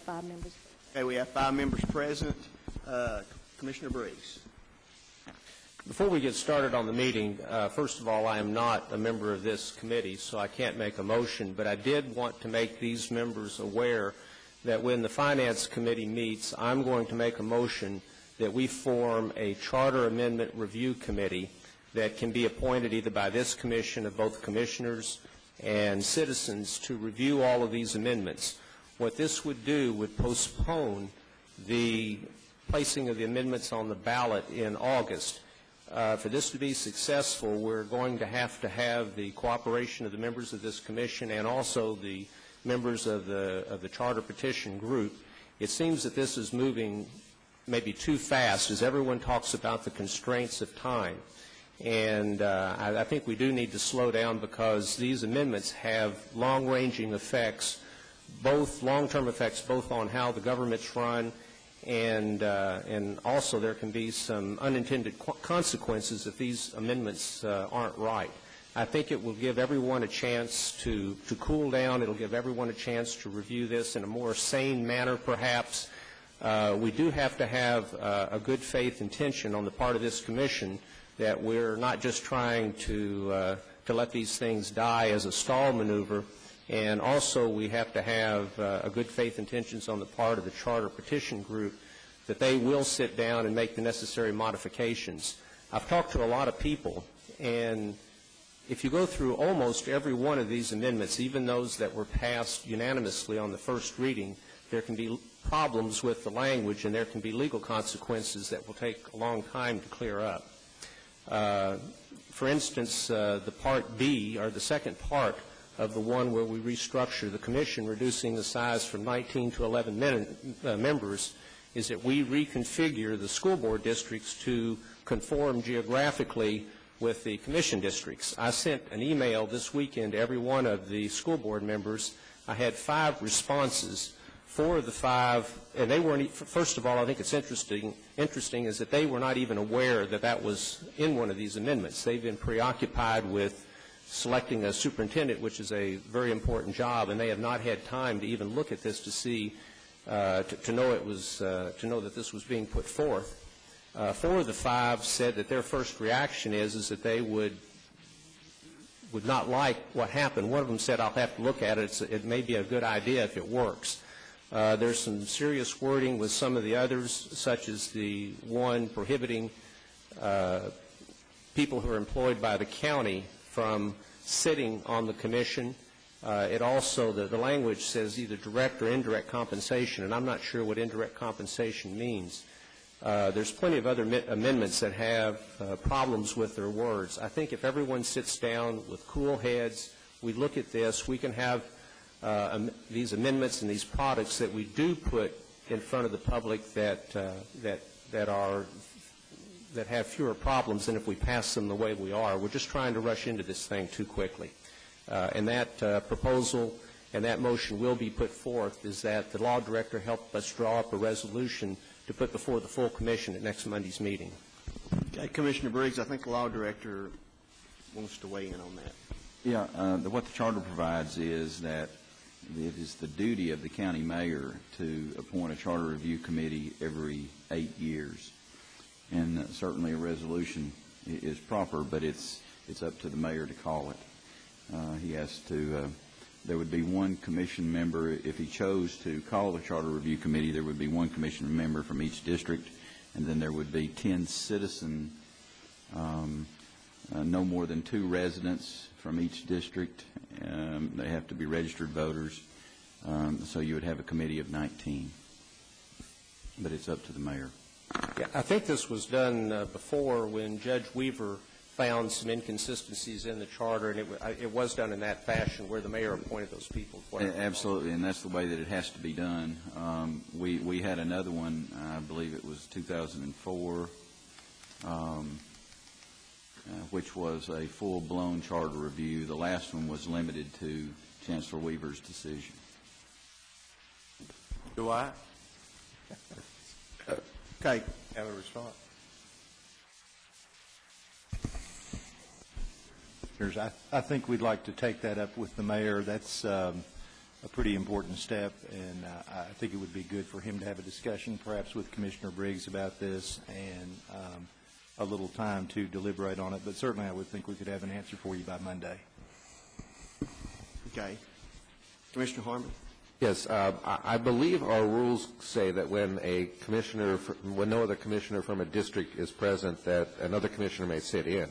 5 members. Okay, we have 5 members present. Commissioner Briggs. Before we get started on the meeting, first of all, I am not a member of this committee, so I can't make a motion, but I did want to make these members aware that when the Finance Committee meets, I'm going to make a motion that we form a Charter Amendment Review Committee that can be appointed either by this commission of both commissioners and citizens to review all of these amendments. What this would do would postpone the placing of the amendments on the ballot in August. For this to be successful, we're going to have the cooperation of the members of this commission and also the members of the Charter Petition Group. It seems that this is moving maybe too fast as everyone talks about the constraints of time. And I think we do need to slow down because these amendments have long-ranging effects, both long-term effects, both on how the government's run, and also there can be some unintended consequences if these amendments aren't right. I think it will give everyone a chance to cool down. It'll give everyone a chance to review this in a more sane manner, perhaps. We do have to have a good faith intention on the part of this commission that we're not just trying to let these things die as a stall maneuver, and also we have to have a good faith intentions on the part of the Charter Petition Group that they will sit down and make the necessary modifications. I've talked to a lot of people, and if you go through almost every one of these amendments, even those that were passed unanimously on the first reading, there can be problems with the language and there can be legal consequences that will take a long time to clear up. For instance, the Part B, or the second part of the one where we restructure the commission, reducing the size from 19 to 11 members, is that we reconfigure the school board districts to conform geographically with the commission districts. I sent an email this weekend to every one of the school board members. I had 5 responses. 4 of the 5, and they weren't, first of all, I think it's interesting is that they were not even aware that that was in one of these amendments. They've been preoccupied with selecting a superintendent, which is a very important job, and they have not had time to even look at this to see, to know that this was being put forth. 4 of the 5 said that their first reaction is that they would not like what happened. One of them said, I'll have to look at it. It may be a good idea if it works. There's some serious wording with some of the others, such as the one prohibiting people who are employed by the county from sitting on the commission. It also, the language says either direct or indirect compensation, and I'm not sure what indirect compensation means. There's plenty of other amendments that have problems with their words. I think if everyone sits down with cool heads, we look at this, we can have these amendments and these products that we do put in front of the public that have fewer problems than if we pass them the way we are. We're just trying to rush into this thing too quickly. And that proposal and that motion will be put forth is that the law director help us draw up a resolution to put before the full commission at next Monday's meeting. Okay, Commissioner Briggs, I think the law director wants to weigh in on that. Yeah, what the charter provides is that it is the duty of the county mayor to appoint a charter review committee every 8 years. And certainly a resolution is proper, but it's up to the mayor to call it. He has to, there would be one commission member. If he chose to call the charter review committee, there would be one commission member from each district, and then there would be 10 citizen, no more than 2 residents from each district. They have to be registered voters. So you would have a committee of 19. But it's up to the mayor. Yeah, I think this was done before when Judge Weaver found some inconsistencies in the charter, and it was done in that fashion where the mayor appointed those people. Absolutely, and that's the way that it has to be done. We had another one, I believe it was 2004, which was a full-blown charter review. The last one was limited to Chancellor Weaver's decision. Do I? Okay. Have a response. I think we'd like to take that up with the mayor. That's a pretty important step, and I think it would be good for him to have a discussion perhaps with Commissioner Briggs about this and a little time to deliberate on it. But certainly I would think we could have an answer for you by Monday. Okay. Commissioner Harmon? Yes, I believe our rules say that when a commissioner, when no other commissioner from a district is present, that another commissioner may sit in.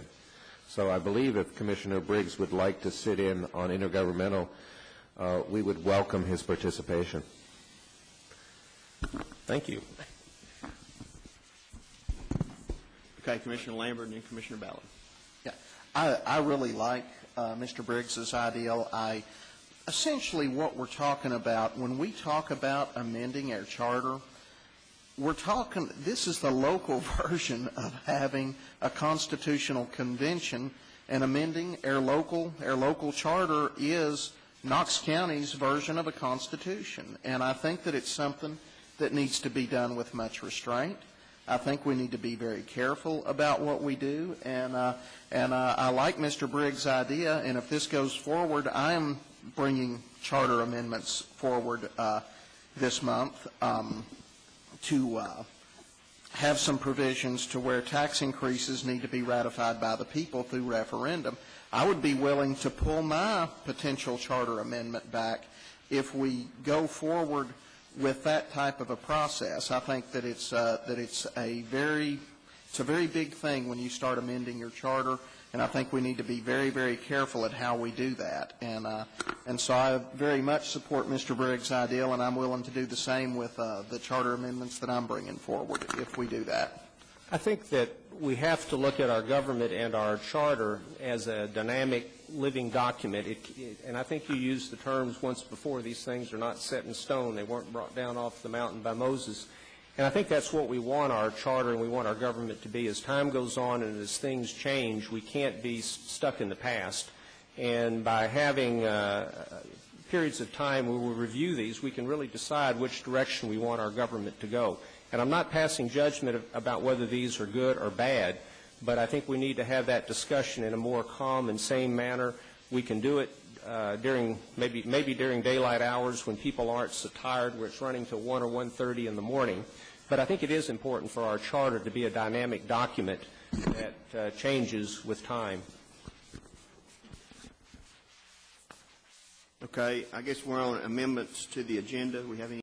So I believe if Commissioner Briggs would like to sit in on intergovernmental, we would welcome his participation. Thank you. Okay, Commissioner Lambert and then Commissioner Ballard. Yeah, I really like Mr. Briggs's ideal. Essentially what we're talking about, when we talk about amending our charter, we're talking, this is the local version of having a constitutional convention, and amending our local charter is Knox County's version of a constitution. And I think that it's something that needs to be done with much restraint. I think we need to be very careful about what we do, and I like Mr. Briggs' idea, and if this goes forward, I am bringing charter amendments forward this month to have some provisions to where tax increases need to be ratified by the people through referendum. I would be willing to pull my potential charter amendment back if we go forward with that type of a process. I think that it's a very big thing when you start amending your charter, and I think we need to be very, very careful at how we do that. And so I very much support Mr. Briggs' ideal, and I'm willing to do the same with the charter amendments that I'm bringing forward if we do that. I think that we have to look at our government and our charter as a dynamic living document. And I think you used the terms once before, these things are not set in stone. They weren't brought down off the mountain by Moses. And I think that's what we want our charter and we want our government to be. As time goes on and as things change, we can't be stuck in the past. And by having periods of time where we review these, we can really decide which direction we want our government to go. And I'm not passing judgment about whether these are good or bad, but I think we need to have that discussion in a more calm and sane manner. We can do it during maybe during daylight hours when people aren't so tired where it's running till 1 or 1:30 in the morning. But I think it is important for our charter to be a dynamic document that changes with time. Okay, I guess we're on amendments to the agenda. We have any